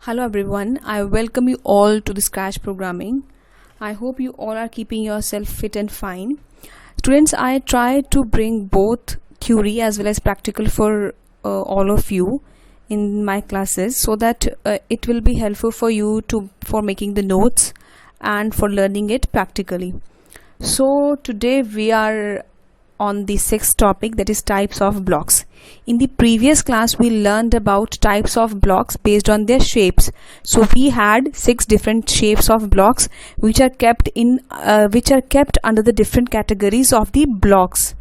Hello everyone, I welcome you all to the Scratch programming. I hope you all are keeping yourself fit and fine. Students, I try to bring both theory as well as practical for all of you in my classes so that it will be helpful for you for making the notes and for learning it practically. So today we are on the sixth topic, that is types of blocks. In the previous class we learned about types of blocks based on their shapes. So we had 6 different shapes of blocks which are kept under the different categories of the blocks.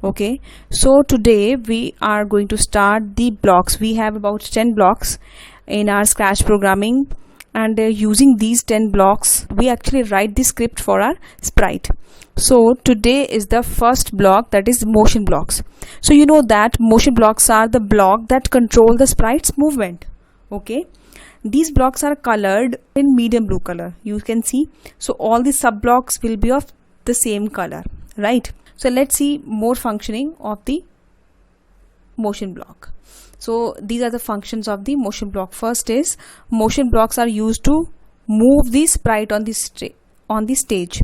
Okay, so today we are going to start the blocks. We have about 10 blocks in our Scratch programming, and using these 10 blocks we actually write the script for our sprite. So today is the first block, that is motion blocks. So you know that motion blocks are the block that control the sprite's movement. Okay, these blocks are colored in medium blue color, you can see. So all the sub blocks will be of the same color, right? So let's see more functioning of the motion block. So these are the functions of the motion block. First is, motion blocks are used to move the sprite on the stage.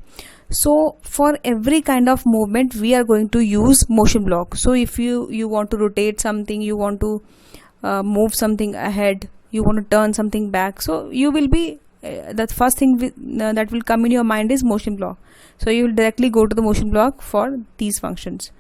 So for every kind of movement we are going to use motion block. So if you want to rotate something, you want to move something ahead, you want to turn something back, so you will be the first thing that will come in your mind is motion block. So you will directly go to the motion block for these functions.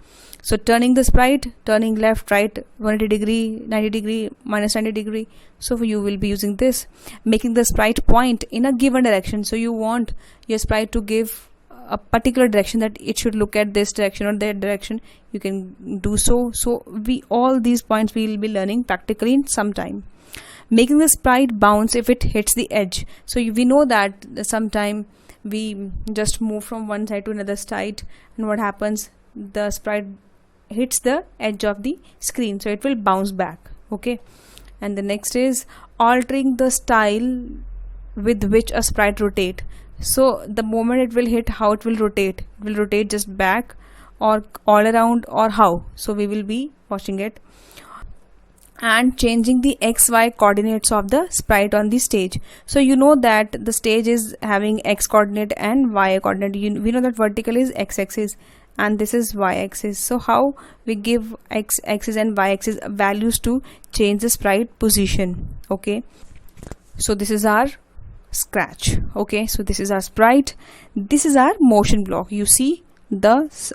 So turning the sprite, turning left, right, 180 degree, 90 degree, minus 90 degree. So you will be using this. Making the sprite point in a given direction. So you want your sprite to give a particular direction, that it should look at this direction or that direction. You can do so. So all these points we will be learning practically in some time. Making the sprite bounce if it hits the edge. So we know that sometime we just move from one side to another side, and what happens, the sprite hits the edge of the screen, so it will bounce back. Okay, and the next is altering the style with which a sprite rotate. So the moment it will hit, how it will rotate. It will rotate just back or all around, or how. So we will be watching it. And changing the XY coordinates of the sprite on the stage. So you know that the stage is having X coordinate and Y coordinate. We know that vertical is X axis and this is Y axis. So how we give X axis and Y axis values to change the sprite position. Okay, so this is our Scratch. Okay, so this is our sprite, this is our motion block. You see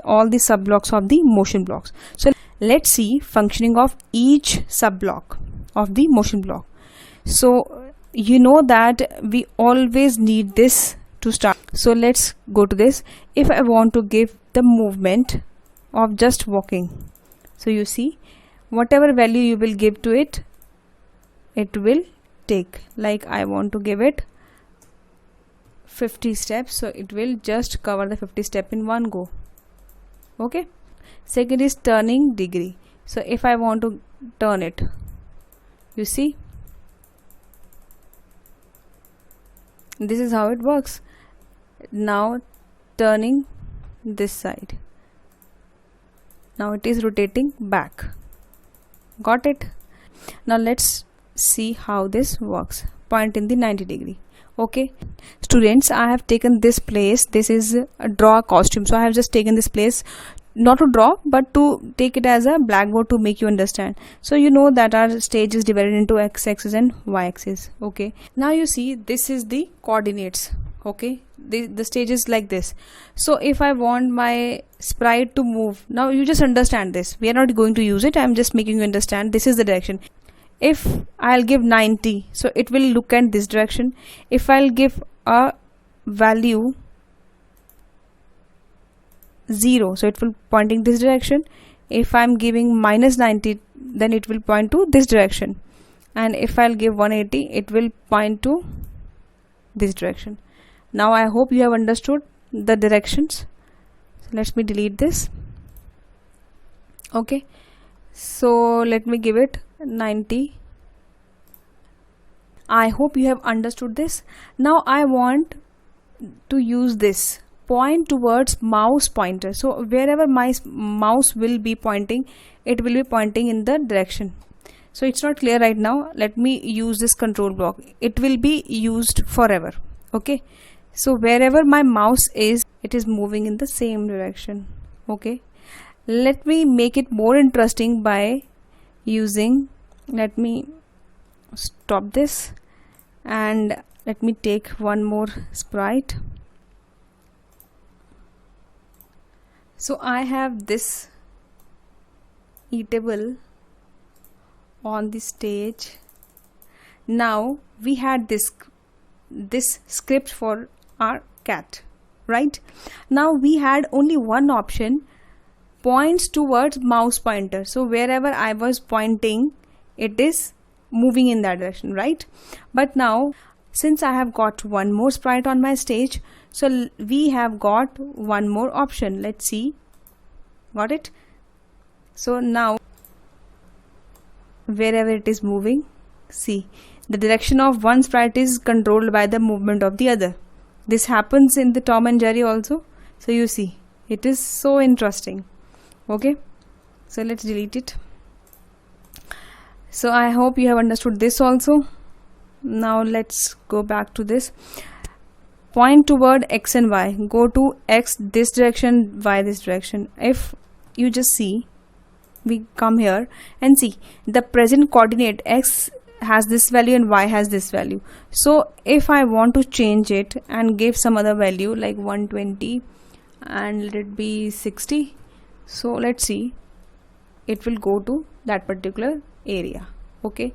all the sub blocks of the motion blocks. So let's see functioning of each sub block of the motion block. So you know that we always need this to start. So let's go to this. If I want to give the movement of just walking, so you see whatever value you will give to it, it will take. Like I want to give it 50 steps, so it will just cover the 50 step in one go. Okay, second is turning degree. So if I want to turn it, you see, this is how it works. Now turning this side, now it is rotating back. Got it? Now let's see how this works. Point in the 90 degree. Okay, students, I have taken this place. This is a draw costume. So I have just taken this place not to draw but to take it as a blackboard to make you understand. So you know that our stage is divided into X axis and Y axis. Okay, now you see this is the coordinates. Okay, the stage is like this. So if I want my sprite to move, now you just understand this. We are not going to use it. I am just making you understand this is the direction. If I'll give 90, so it will look at this direction. If I'll give a value 0, so it will pointing this direction. If I'm giving minus 90, then it will point to this direction. And if I'll give 180, it will point to this direction. Now I hope you have understood the directions. So let me delete this. Okay, so let me give it 90. I hope you have understood this. Now I want to use this point towards mouse pointer. So wherever my mouse will be pointing, it will be pointing in the direction. So it's not clear right now. Let me use this control block. It will be used forever. Okay, so wherever my mouse is, it is moving in the same direction. Okay, let me make it more interesting by using, let me stop this and let me take one more sprite. So I have this eatable on the stage. Now we had this script for our cat, right? Now we had only one option, points towards mouse pointer. So wherever I was pointing, it is moving in that direction, right? But now since I have got one more sprite on my stage, so we have got one more option. Let's see. Got it? So now wherever it is moving, see, the direction of one sprite is controlled by the movement of the other. This happens in the Tom and Jerry also. So you see, it is so interesting. Okay, so let's delete it. So I hope you have understood this also. Now let's go back to this. Point toward X and Y. Go to X this direction, Y this direction. If you just see, we come here and see the present coordinate X has this value and Y has this value. So if I want to change it and give some other value like 120 and let it be 60, so let's see, it will go to that particular area. Okay,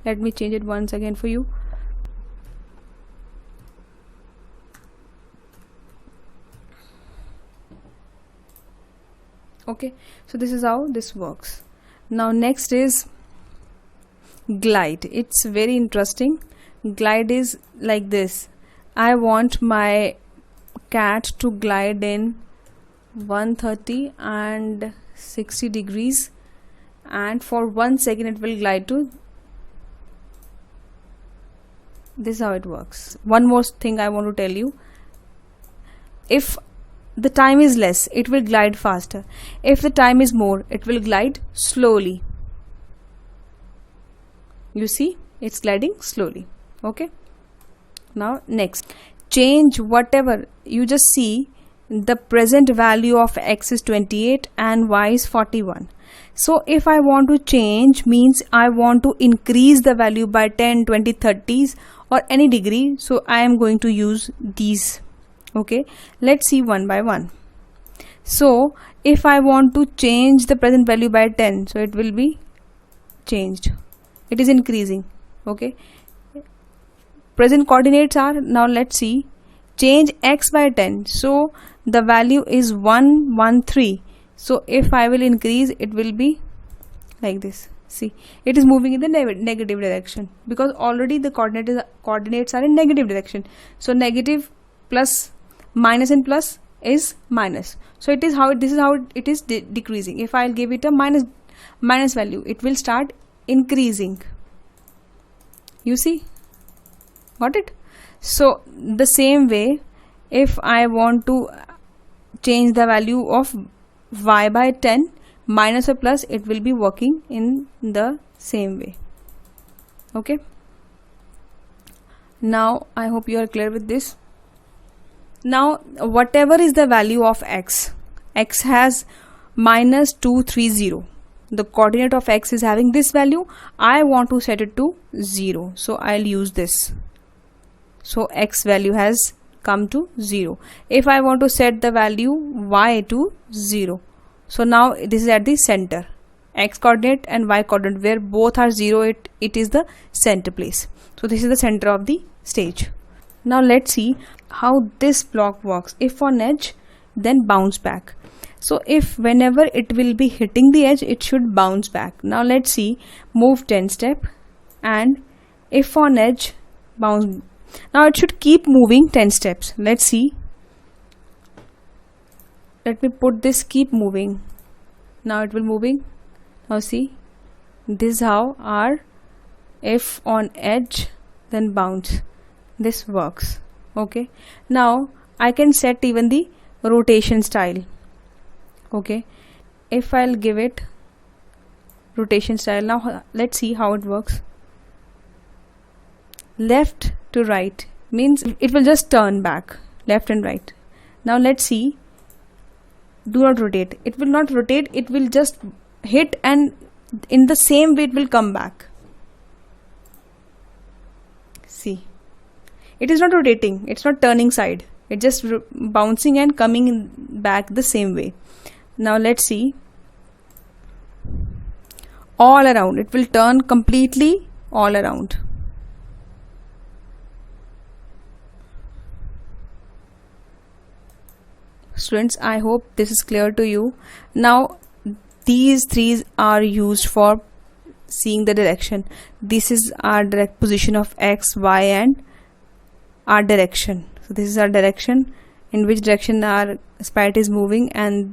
let me change it once again for you. Okay, so this is how this works. Now next is glide. It's very interesting. Glide is like this. I want my cat to glide in 130 and 60 degrees, and for 1 second it will glide to. This is how it works. One more thing I want to tell you. If the time is less, it will glide faster. If the time is more, it will glide slowly. You see, it's gliding slowly. Okay, now next, change whatever. You just see the present value of X is 28 and Y is 41. So if I want to change, means I want to increase the value by 10, 20, 30s or any degree, so I am going to use these. Okay, let's see one by one. So if I want to change the present value by 10, so it will be changed. It is increasing. Okay, present coordinates are, now let's see, change X by 10. So the value is 113. So if I will increase, it will be like this. See, it is moving in the negative direction because already the coordinates are in negative direction. So negative plus minus and plus is minus. So it is how this is how it is decreasing. If I'll give it a minus value, it will start increasing. You see, got it? So the same way, if I want to change the value of Y by 10, minus or plus, it will be working in the same way. Okay, now I hope you are clear with this. Now whatever is the value of X, X has minus 230. The coordinate of X is having this value. I want to set it to 0, so I'll use this. So X value has come to 0. If I want to set the value Y to 0, so now this is at the center. X coordinate and Y coordinate, where both are 0, it is the center place. So this is the center of the stage. Now let's see how this block works. If on edge, then bounce back. So if whenever it will be hitting the edge, it should bounce back. Now let's see, move 10 step, and if on edge, bounce. Now it should keep moving 10 steps. Let's see. Let me put this keep moving. Now it will moving. Now see, this is how our if on edge then bounce, this works. Okay, now I can set even the rotation style. Okay, if I'll give it rotation style. Now let's see how it works. Left to right means it will just turn back, left and right. Now let's see. Do not rotate. It will not rotate, it will just hit, and in the same way it will come back. See, it is not rotating, it's not turning side, it's just bouncing and coming back the same way. Now let's see. All around, it will turn completely all around. Students, I hope this is clear to you. Now these three are used for seeing the direction. This is our direct position of x, y, and our direction. So this is our direction, in which direction our sprite is moving, and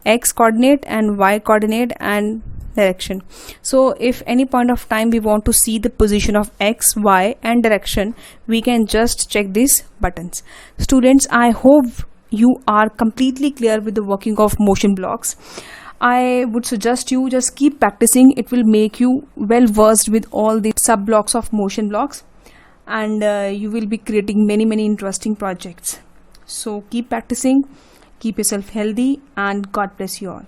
x coordinate and y coordinate and direction. So if any point of time we want to see the position of x, y, and direction, we can just check these buttons. Students, I hope you are completely clear with the working of motion blocks. I would suggest you just keep practicing. It will make you well versed with all the sub blocks of motion blocks, and you will be creating many interesting projects. So keep practicing, keep yourself healthy, and God bless you all.